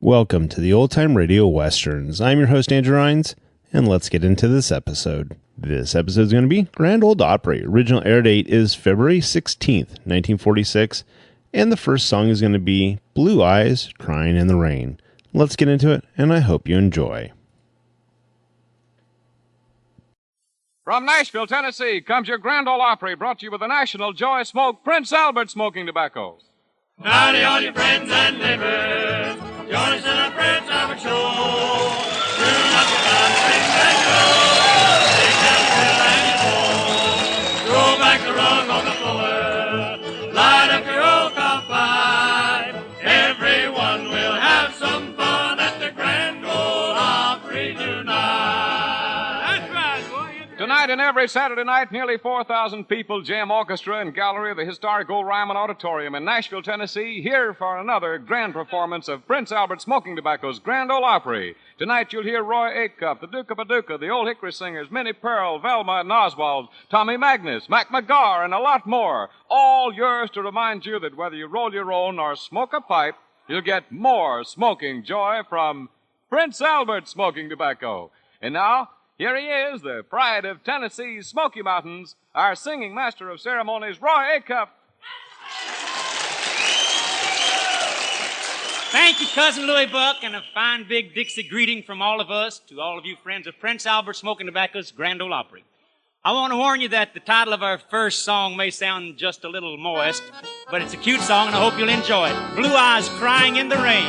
Welcome to the Old Time Radio Westerns. I'm your host, Andrew Rhynes, and let's get into this episode. This episode is going to be Grand Ole Opry. Original air date is February 16th, 1946, and the first song is going to be Blue Eyes Crying in the Rain. Let's get into it, and I hope you enjoy. From Nashville, Tennessee, comes your Grand Ole Opry, brought to you with the National Joy Smoke Prince Albert Smoking Tobacco. Howdy, all your friends and neighbors. Join us in our Prince Albert show. Tune up your guns, sing and go. Take down the hill and your pole. Throw back the rug on the floor. Light up your old cup pipe. Everyone will have some fun at the Grand Ole Opry tonight. That's right, boy. Tonight and every Saturday night, nearly 4,000 people jam orchestra and gallery of the historic Old Ryman Auditorium in Nashville, Tennessee, here for another grand performance of Prince Albert Smoking Tobacco's Grand Ole Opry. Tonight you'll hear Roy Acuff, the Duke of Paducah, the Old Hickory Singers, Minnie Pearl, Velma and Oswald, Tommy Magness, McGar, and a lot more. All yours to remind you that whether you roll your own or smoke a pipe, you'll get more smoking joy from Prince Albert Smoking Tobacco. And now, here he is, the pride of Tennessee's Smoky Mountains, our singing master of ceremonies, Roy Acuff. Thank you, Cousin Louie Buck, and a fine big Dixie greeting from all of us to all of you friends of Prince Albert Smoking Tobacco's Grand Ole Opry. I want to warn you that the title of our first song may sound just a little moist, but it's a cute song, and I hope you'll enjoy it. Blue Eyes Crying in the Rain.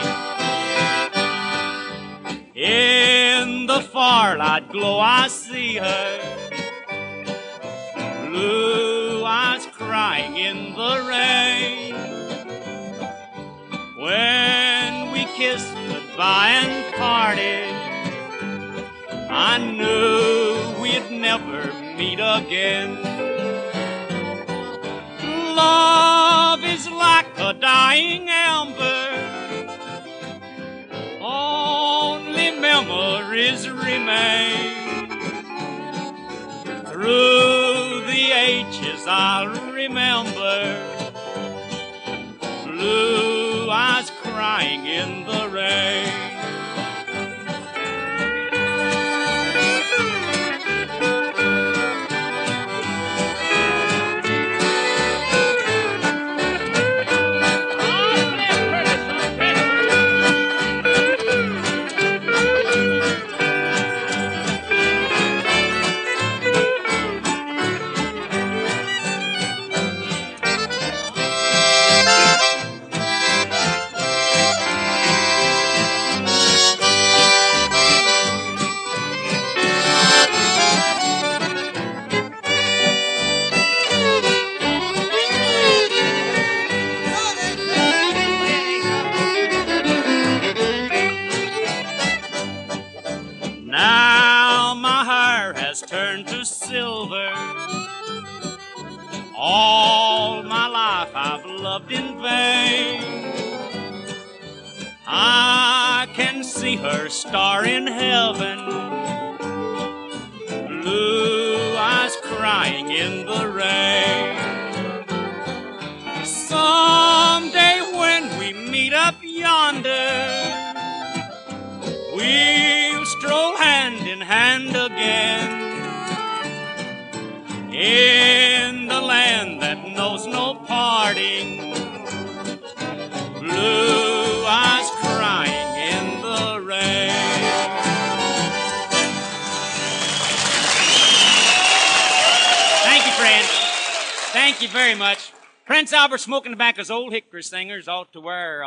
In the firelight glow I see her, blue eyes crying in the rain. When we kissed goodbye and parted, I knew we'd never meet again. Love is like a dying ember, only memories remain. Through the ages I'll remember blue eyes crying in the rain. Turned to silver. All my life I've loved in vain. I can see her star in heaven, blue eyes crying in the rain. Someday when we meet up yonder, we'll stroll hand in hand again, in the land that knows no parting, blue eyes crying in the rain. Thank you, friend. Thank you very much. Prince Albert Smoking Tobacco's Old Hickory Singers ought to wear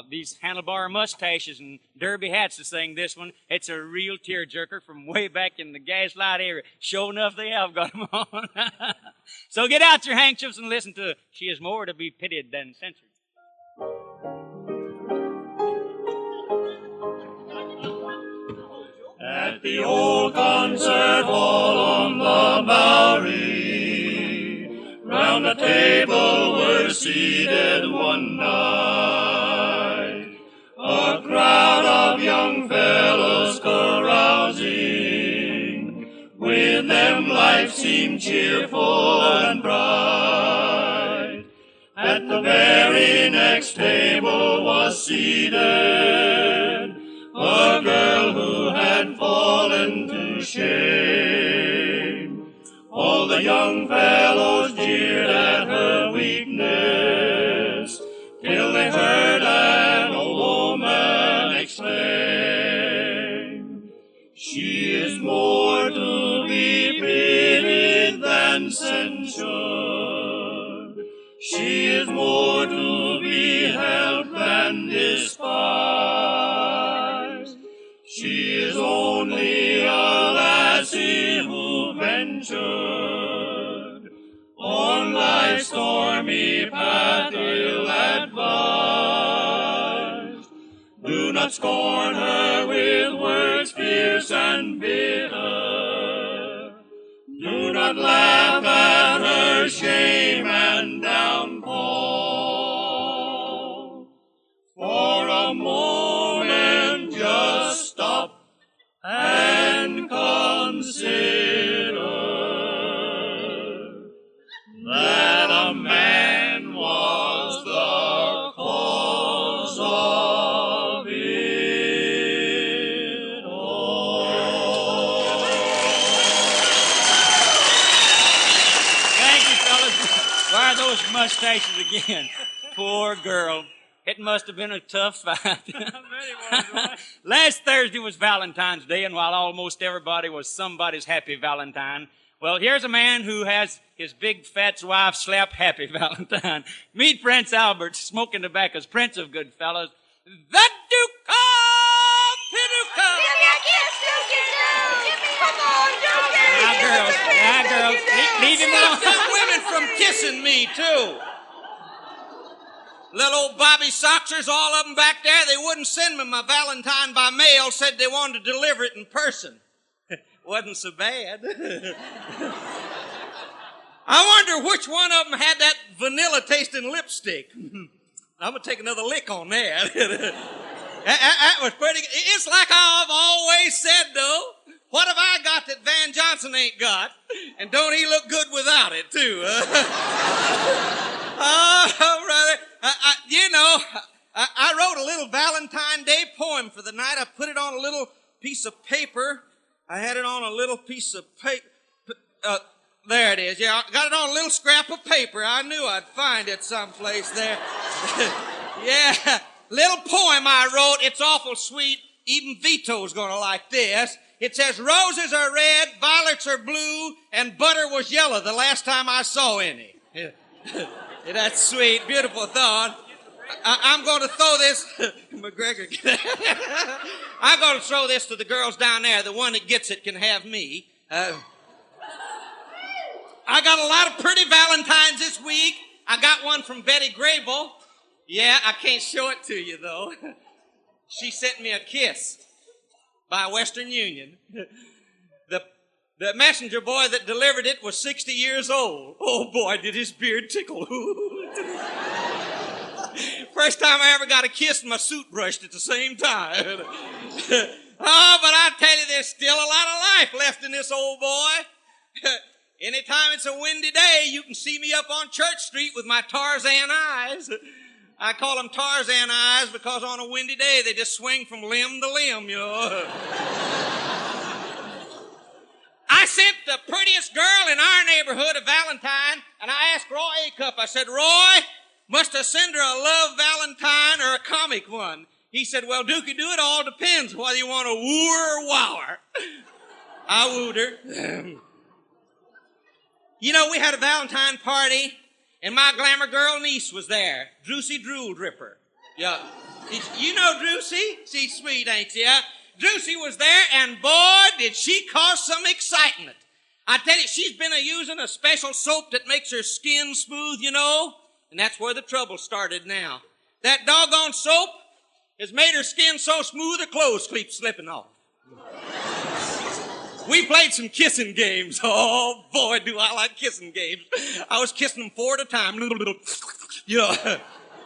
these handlebar mustaches and derby hats to sing this one. It's a real tearjerker from way back in the Gaslight era. Sure enough, they have got them on. So get out your handkerchiefs and listen to She Is More to Be Pitied Than Censured. At the old concert hall on the Bowery, round the table were seated one night a crowd of young fellows carousing. With them life seemed cheerful and bright. At the very next table was seated a girl who had fallen to shame. All the young fellows jeered at her weakness, till they heard an old woman exclaim, "She is more to be pitied than censured. She is more to be helped than despised. She is only a lassie who ventured on life's stormy path ill-advised. Do not scorn her with words fierce and bitter. Do not laugh at her shame and downfall. For a moment just stop and consider that a man was the cause of it all. Thank you, fellas. Why are those mustaches again? Poor girl. It must have been a tough fight. Last Thursday was Valentine's Day, and while almost everybody was somebody's happy Valentine, well, here's a man who has his big fat wife slap happy Valentine. Meet Prince Albert, smoking tobacco's Prince of Good Fellows, the Duke of Paducah. Give me a kiss, Duke. Give me, come on, Duke. Now, girls, leave him alone. Stop them women from kissing me, too. Little old Bobby Soxers, all of them back there, they wouldn't send me my Valentine by mail, said they wanted to deliver it in person. Wasn't so bad. I wonder which one of them had that vanilla-tasting lipstick. I'm going to take another lick on that. That was pretty good. It's like I've always said, though. What have I got that Van Johnson ain't got? And don't he look good without it, too? Oh, brother. I wrote a little Valentine Day poem for the night. I put it on a little piece of paper. I had it on a little piece of paper. There it is. Yeah, I got it on a little scrap of paper. I knew I'd find it someplace there. Yeah, little poem I wrote. It's awful sweet. Even Vito's gonna like this. It says, roses are red, violets are blue, and butter was yellow the last time I saw any. Yeah, that's sweet. Beautiful thought. I'm going to throw this, McGregor, I'm going to throw this to the girls down there. The one that gets it can have me. I got a lot of pretty Valentines this week. I got one from Betty Grable. Yeah, I can't show it to you, though. She sent me a kiss by Western Union. The messenger boy that delivered it was 60 years old. Oh, boy, did his beard tickle. First time I ever got a kiss and my suit brushed at the same time. Oh, but I tell you, there's still a lot of life left in this old boy. Anytime it's a windy day, you can see me up on Church Street with my Tarzan eyes. I call them Tarzan eyes because on a windy day, they just swing from limb to limb, you know. I sent the prettiest girl in our neighborhood a Valentine, and I asked Roy Acuff, I said, Roy, must I send her a love Valentine or a comic one? He said, well, Dookie, do it all depends whether you want to woo her or wow her. I wooed her. You know, we had a Valentine party, and my glamour girl niece was there, Drusy Drool Dripper. Yeah. You know Drusy? She's sweet, ain't she? Yeah? Drusy was there, and boy, did she cause some excitement. I tell you, she's been using a special soap that makes her skin smooth, you know, and that's where the trouble started now. That doggone soap has made her skin so smooth her clothes keep slipping off. We played some kissing games. Oh, boy, do I like kissing games. I was kissing them 4 at a time. Yeah. Oh,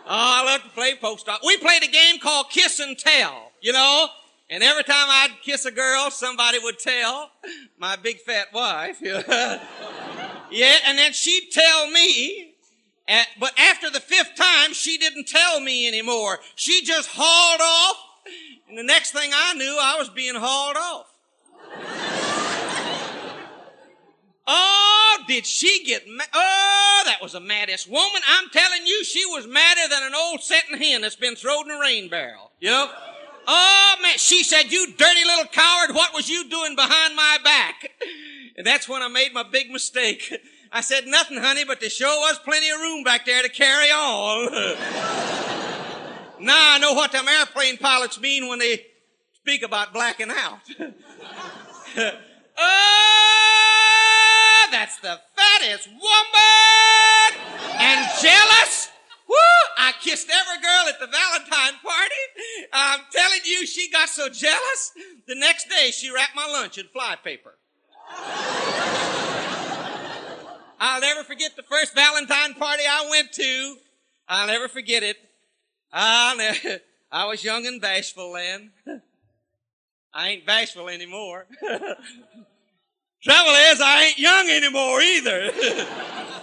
I love to play post-op. We played a game called Kiss and Tell, you know, and every time I'd kiss a girl, somebody would tell my big fat wife. Yeah, and then she'd tell me, But after the 5th time, she didn't tell me anymore. She just hauled off, and the next thing I knew, I was being hauled off. Oh, did she get mad? Oh, that was the maddest woman. I'm telling you, she was madder than an old setting hen that's been thrown in a rain barrel. You know? Oh, man, she said, "You dirty little coward, what was you doing behind my back?" And that's when I made my big mistake. I said, "Nothing, honey, but there sure was plenty of room back there to carry on." Now I know what them airplane pilots mean when they speak about blacking out. Oh, that's the fattest woman! And jealous? Woo! I kissed every girl at the Valentine party. I'm telling you, she got so jealous. The next day, she wrapped my lunch in flypaper. I'll never forget the first Valentine party I went to. I'll never forget it. I was young and bashful then. I ain't bashful anymore. Trouble is, I ain't young anymore either.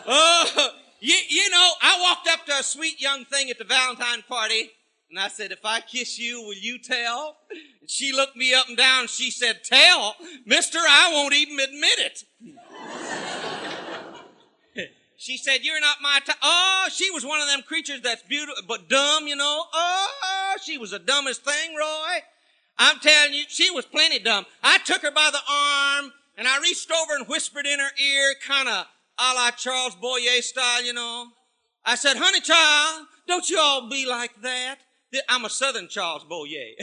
Oh, you know, I walked up to a sweet young thing at the Valentine party, and I said, "If I kiss you, will you tell?" And she looked me up and down, and she said, "Tell? Mister, I won't even admit it." She said, "You're not my type." Oh, she was one of them creatures that's beautiful, but dumb, you know. Oh, she was the dumbest thing, Roy. I'm telling you, she was plenty dumb. I took her by the arm, and I reached over and whispered in her ear, kind of a la Charles Boyer style, you know. I said, "Honey, child, don't you all be like that." I'm a Southern Charles Boyer.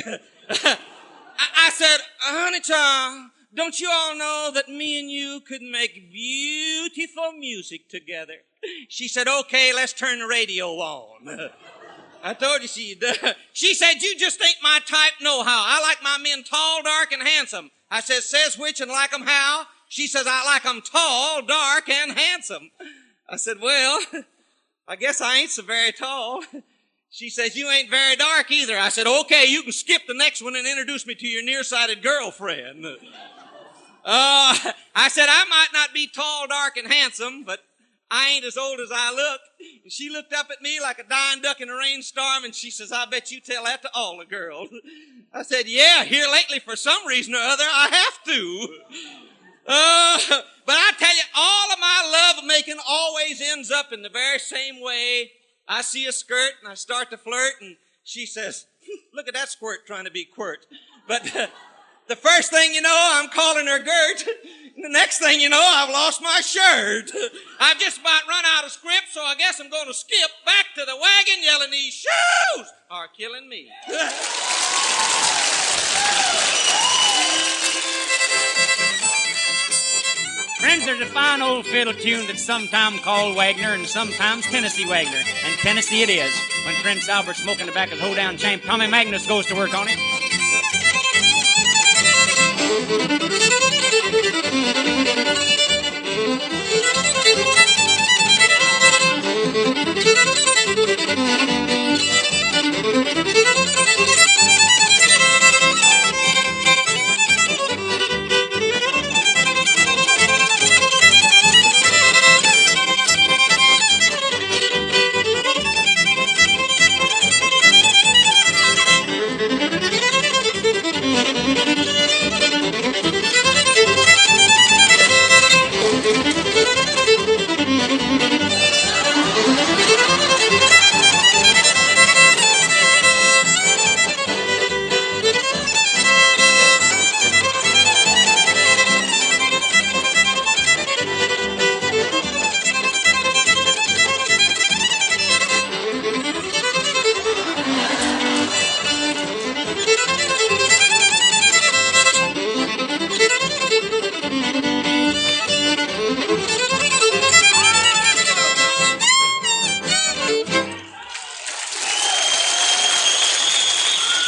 I said, "Honey, child, don't you all know that me and you could make beautiful music together?" She said, "Okay, let's turn the radio on." I told you she does. She said, "You just ain't my type no how. I like my men tall, dark, and handsome." I said, "Says which and like 'em how?" She says, "I like 'em tall, dark, and handsome." I said, "Well, I guess I ain't so very tall." She says, "You ain't very dark either." I said, "Okay, you can skip the next one and introduce me to your nearsighted girlfriend." I said, "I might not be tall, dark, and handsome, but I ain't as old as I look." And she looked up at me like a dying duck in a rainstorm, and she says, "I bet you tell that to all the girls." I said, "Yeah, here lately, for some reason or other, I have to." But I tell you, all of my love making always ends up in the very same way. I see a skirt, and I start to flirt, and she says, "Look at that squirt trying to be quirt." But the first thing you know, I'm calling her Gert. The next thing you know, I've lost my shirt. I've just about run out of script, so I guess I'm going to skip back to the wagon yelling, "These shoes are killing me." Friends, there's a fine old fiddle tune that's sometimes called Wagoner and sometimes Tennessee Wagoner. And Tennessee it is. When Prince Albert Smoking Tobacco's hold-down champ Tommy Magness goes to work on it.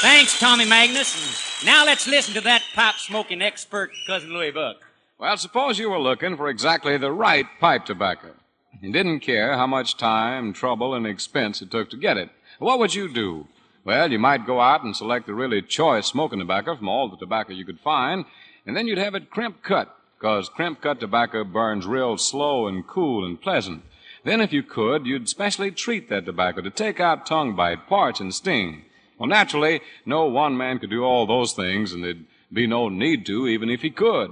Thanks, Tommy Magness. And now let's listen to that pipe-smoking expert, Cousin Louie Buck. Well, suppose you were looking for exactly the right pipe tobacco. You didn't care how much time, trouble, and expense it took to get it. What would you do? Well, you might go out and select the really choice smoking tobacco from all the tobacco you could find, and then you'd have it crimp cut, because crimp cut tobacco burns real slow and cool and pleasant. Then, if you could, you'd specially treat that tobacco to take out tongue bite, parch, and sting. Well, naturally, no one man could do all those things, and there'd be no need to, even if he could.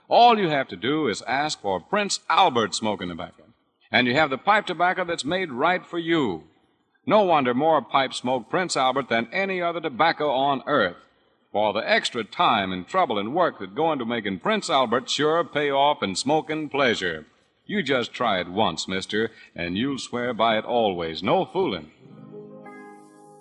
All you have to do is ask for Prince Albert smoking tobacco, and you have the pipe tobacco that's made right for you. No wonder more pipes smoke Prince Albert than any other tobacco on earth. For the extra time and trouble and work that go into making Prince Albert sure pay off in smoking pleasure. You just try it once, mister, and you'll swear by it always. No fooling.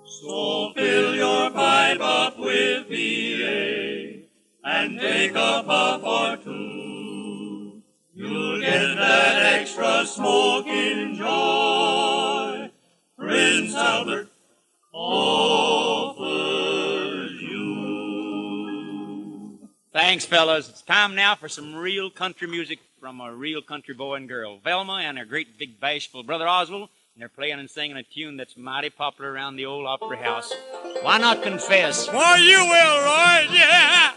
So fill your pipe up with VA and take a puff or two. You'll get that extra smoking joy Prince Albert offers you. Thanks, fellas. It's time now for some real country music from a real country boy and girl, Velma and her great big bashful brother Oswald, and they're playing and singing a tune that's mighty popular around the old Opry House. Why not confess? Well, you will, Roy, yeah!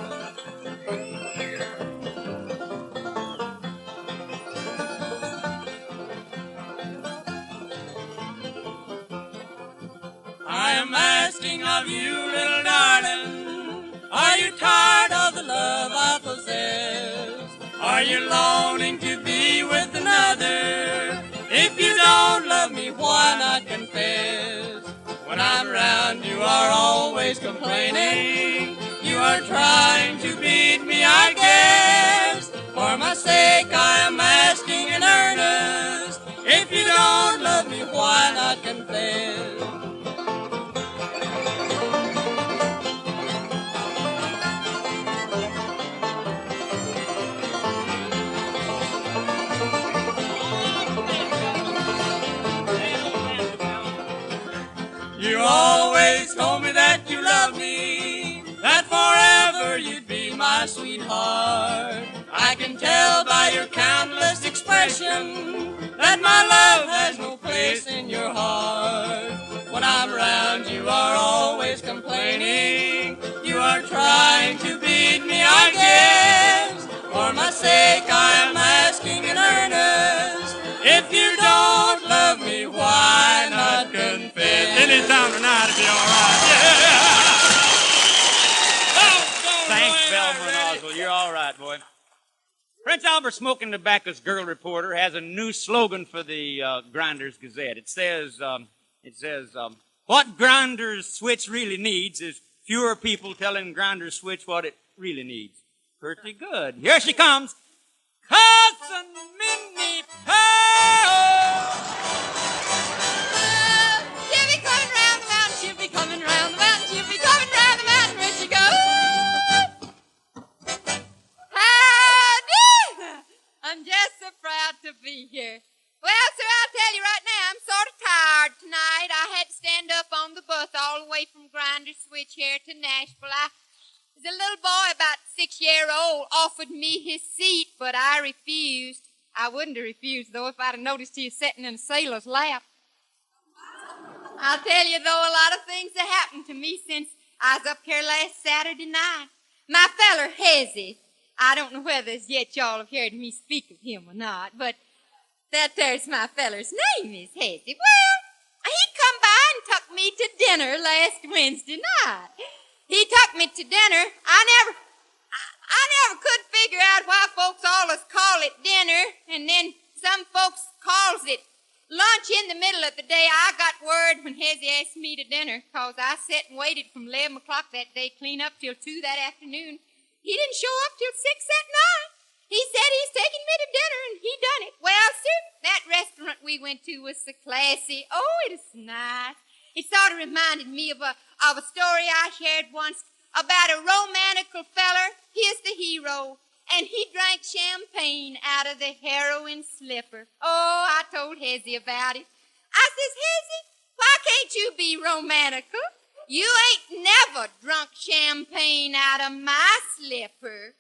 I am asking of you, little darling, are you tired of the love I possess? Are you longing to be with another? If you don't love me, why not confess? When I'm around, you are always complaining. You are trying to beat me, I guess. For my sake, I am asking in earnest. If you don't love me, why not confess? You always told me that you loved me, that forever you'd be my sweetheart. I can tell by your countless expression that my love has no place in your heart. When I'm around, you are always complaining. You are trying to beat me, I guess. For my sake, I am asking in earnest. If you don't love me, why not confess? Anytime tonight it'll be all right. Yeah. Thanks, Velma and Oswald. You're all right, boy. Prince Albert Smoking Tobacco's Girl Reporter has a new slogan for the Grinders Gazette. It says, what Grinders Switch really needs is fewer people telling Grinders Switch what it really needs. Pretty good. Here she comes. Cousin Minnie Pearl! She'll be coming round the mountain, she'll be coming round the mountain, she'll be coming round the mountain when she goes. Howdy! I'm just so proud to be here. Well, sir, I'll tell you right now, I'm sort of tired tonight. I had to stand up on the bus all the way from Grinders Switch here to Nashville. The little boy, about 6 years old, offered me his seat, but I refused. I wouldn't have refused, though, if I'd have noticed he was sitting in a sailor's lap. I'll tell you, though, a lot of things have happened to me since I was up here last Saturday night. My feller, Hezzy, I don't know whether as yet y'all have heard me speak of him or not, but that there's my feller's name is Hezzy. Well, he come by and took me to dinner last Wednesday night. He took me to dinner. I never could figure out why folks always call it dinner, and then some folks calls it lunch in the middle of the day. I got word when Hezzy asked me to dinner, 'cause I sat and waited from 11 o'clock that day, clean up till 2 that afternoon. He didn't show up till 6 that night. He said he's taking me to dinner, and he done it. Well, sir, that restaurant we went to was so classy. Oh, it is nice. It sort of reminded me of a story I shared once about a romantical feller. He's the hero, and he drank champagne out of the heroin slipper. Oh, I told Hezzy about it. I says, Hezzy, why can't you be romantical? You ain't never drunk champagne out of my slipper.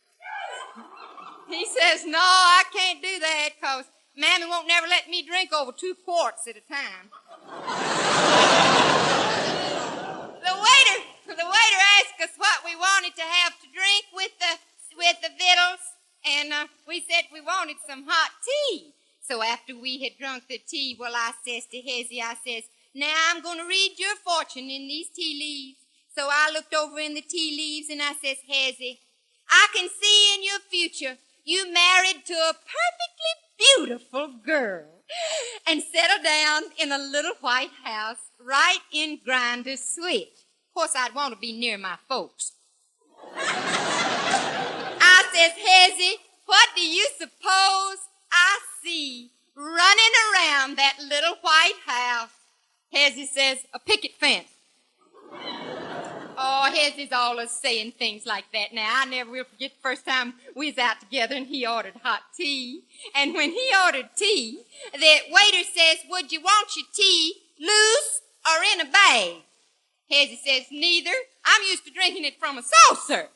He says, no, I can't do that, 'cause Mammy won't never let me drink over 2 quarts at a time. The waiter asked us what we wanted to have to drink with the victuals, and we said we wanted some hot tea. So after we had drunk the tea, well, I says to Hezzy, I says, now I'm going to read your fortune in these tea leaves. So I looked over in the tea leaves and I says, Hezzy, I can see in your future you married to a perfectly beautiful girl and settle down in a little white house right in Grinder's Switch. Of course, I'd want to be near my folks. I says, Hezzy, what do you suppose I see running around that little white house? Hezzy says, a picket fence. Oh, Hezzy's always saying things like that. Now, I never will forget the first time we was out together and he ordered hot tea. And when he ordered tea, the waiter says, would you want your tea loose or in a bag? Hezzy says, neither. I'm used to drinking it from a saucer.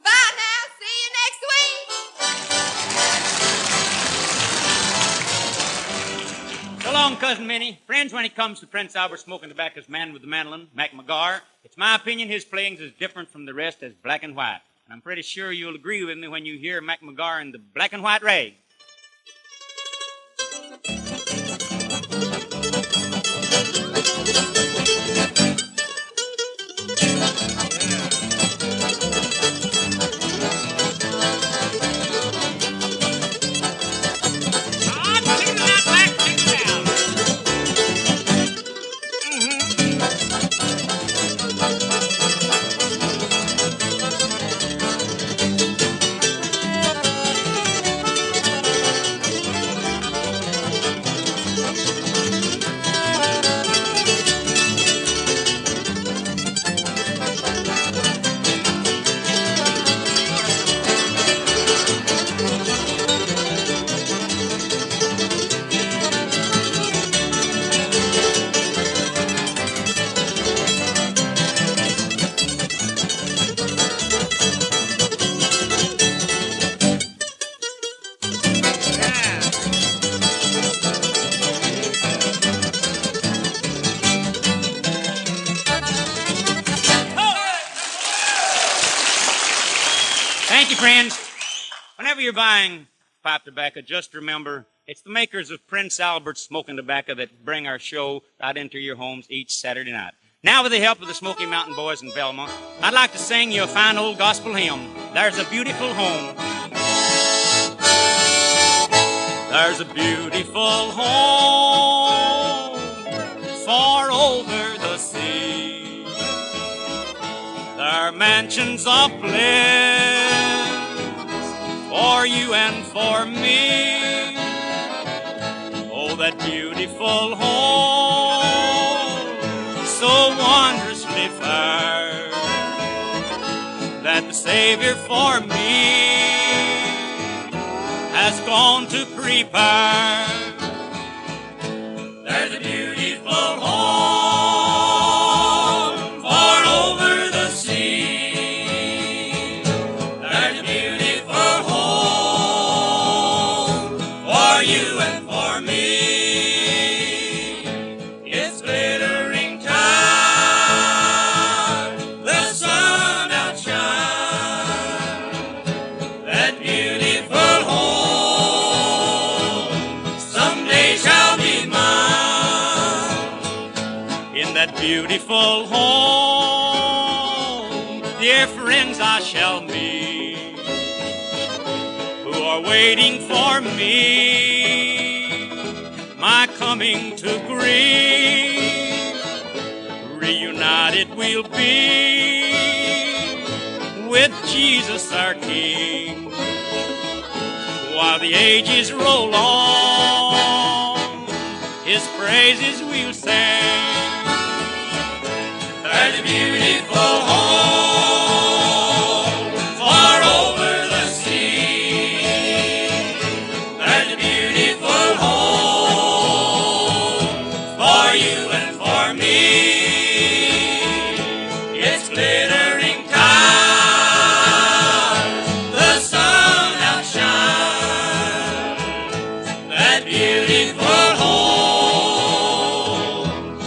Bye now. See you next week. So long, Cousin Minnie. Friends, when it comes to Prince Albert Smoking Tobacco's Man with the Mandolin, McGar, it's my opinion his playing's as different from the rest as black and white. And I'm pretty sure you'll agree with me when you hear McGar in the black and white rag. Thank you, friends. Whenever you're buying pipe tobacco, just remember it's the makers of Prince Albert Smoking Tobacco that bring our show right into your homes each Saturday night. Now, with the help of the Smoky Mountain Boys in Velma, I'd like to sing you a fine old gospel hymn, There's a Beautiful Home. There's a beautiful home far over the sea. There are mansions of bliss for you and for me. Oh, that beautiful home, so wondrously fair, that the Savior for me has gone to prepare. There's a beautiful home far over the sea. There's a beautiful home for you and for me. It's glittering time, the sun outshines. That beautiful home someday shall be mine. In that beautiful home, dear friends, I shall meet, who are waiting for me, my coming to greet. Reunited we'll be with Jesus our King, while the ages roll on, His praises we'll sing. There's a beautiful home far over the sea. There's a beautiful home for you and for me. It's glittering time, the sun outshines. That beautiful home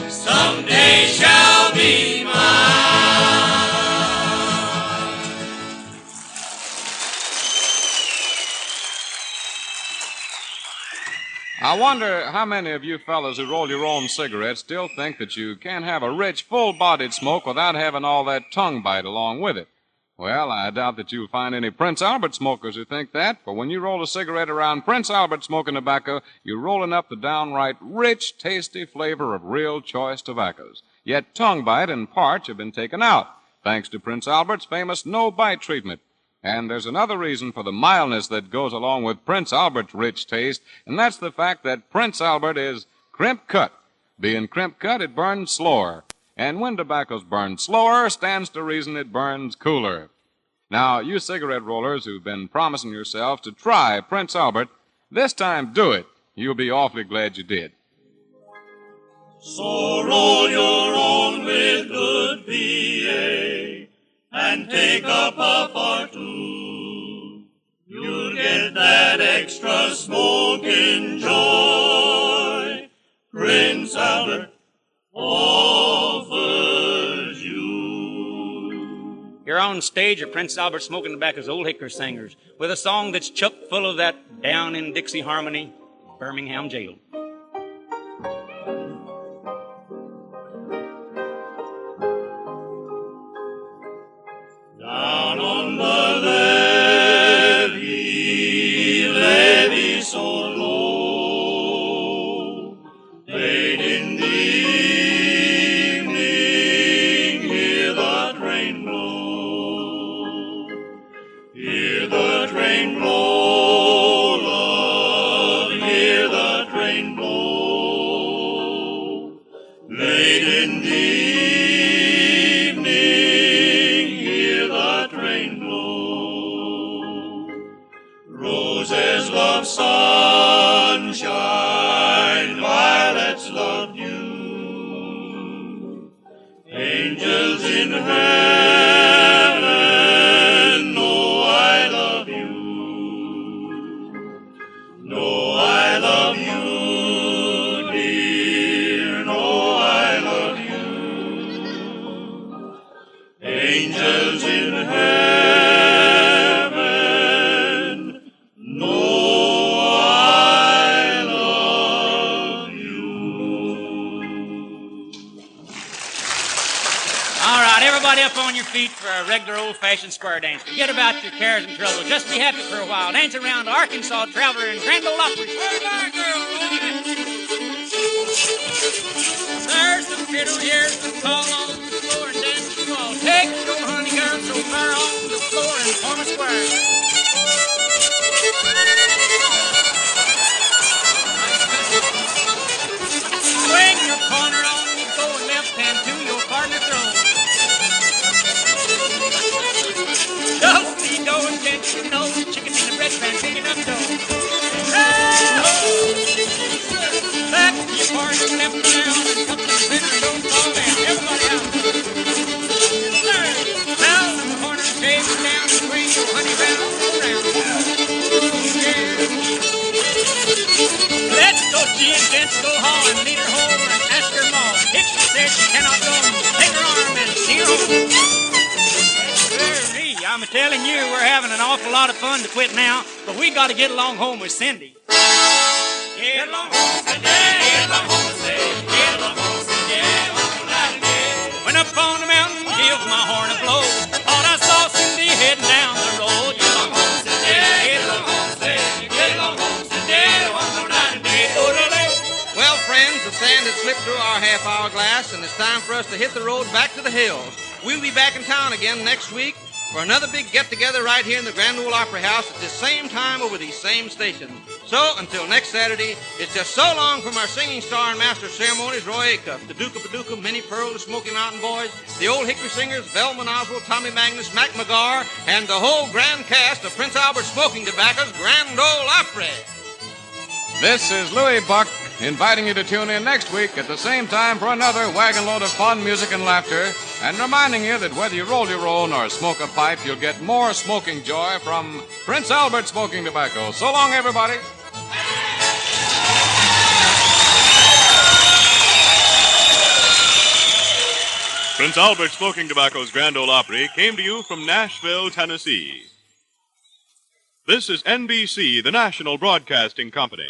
someday shall be mine. I wonder how many of you fellas who roll your own cigarettes still think that you can't have a rich, full-bodied smoke without having all that tongue bite along with it. Well, I doubt that you'll find any Prince Albert smokers who think that, for when you roll a cigarette around Prince Albert smoking tobacco, you're rolling up the downright rich, tasty flavor of real choice tobaccos. Yet tongue bite and parch have been taken out, thanks to Prince Albert's famous no-bite treatment. And there's another reason for the mildness that goes along with Prince Albert's rich taste, and that's the fact that Prince Albert is crimp cut. Being crimp cut, it burns slower. And when tobacco's burned slower, stands to reason it burns cooler. Now, you cigarette rollers who've been promising yourselves to try Prince Albert, this time do it. You'll be awfully glad you did. So roll your own with good BA and take a puff or two. You'll get that extra smoking joy Prince Albert offers you. Here on stage are Prince Albert Smoking Tobacco's Old Hickory Singers with a song that's chock full of that down in Dixie harmony, Birmingham Jail. Down on the levee, levee so low, late in the evening, hear the train blow. Hear the train blow, love, hear the train blow. Late in the evening, hear the train blow. Roses love sunshine, violets love you. Angels in heaven know I love you. Know I love you, dear, know I love you. Angels in heaven know I love you. All right, everybody up on your feet for a regular old-fashioned square dance. Forget about your cares and troubles. Just be happy for a while. Dance around Arkansas Traveler and Grand Ole Opry. There's the fiddle, here's the call on the floor and dance the wall. Take your honey girl so far on the floor and form a square. Swing your corner on and go and left hand to your partner throw. Dusty dough and can't you know the chicken in the bread pan picking up dough. Back to your partner, left down and come to the center, don't fall down. Everybody out. Now the corner shave down and swing your honey round and round. Yeah. Let's go, G and gents, go home and lead her home and ask her mom. If she says she cannot go, take her arm and see her home. I'm telling you, we're having an awful lot of fun to quit now, but we got to get along home with Cindy. Get along home today, get along home today, get along home today, on night again. Went up on the mountain, give my horn a blow. Thought I saw Cindy heading down the road. Get along home today, get along home today, get along home today, on night again. Well, friends, the sand has slipped through our half-hour glass, and it's time for us to hit the road back to the hills. We'll be back in town again next week for another big get-together right here in the Grand Ole Opry House at this same time over these same stations. So, until next Saturday, it's just so long from our singing star and master of ceremonies, Roy Acuff, the Duke of Paducah, Minnie Pearl, the Smoky Mountain Boys, the Old Hickory Singers, Velma and Oswald, Tommy Magness, McGar, and the whole grand cast of Prince Albert Smoking Tobacco's Grand Ole Opry. This is Louie Buck inviting you to tune in next week at the same time for another wagon load of fun, music, and laughter, and reminding you that whether you roll your own or smoke a pipe, you'll get more smoking joy from Prince Albert Smoking Tobacco. So long, everybody. Prince Albert Smoking Tobacco's Grand Ole Opry came to you from Nashville, Tennessee. This is NBC, the national broadcasting company.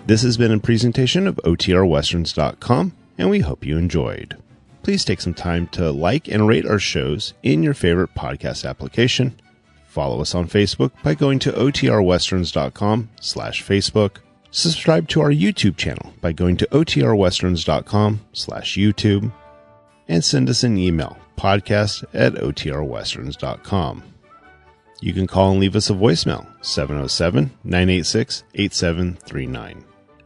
This has been a presentation of OTRWesterns.com, and we hope you enjoyed. Please take some time to like and rate our shows in your favorite podcast application. Follow us on Facebook by going to OTRWesterns.com/Facebook. Subscribe to our YouTube channel by going to OTRWesterns.com/YouTube. And send us an email, podcast@OTRWesterns.com. You can call and leave us a voicemail, 707-986-8739.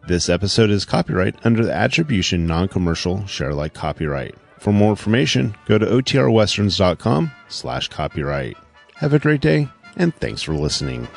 This episode is copyright under the Attribution Non-Commercial Share Alike Copyright. For more information, go to OTRWesterns.com/copyright. Have a great day, and thanks for listening.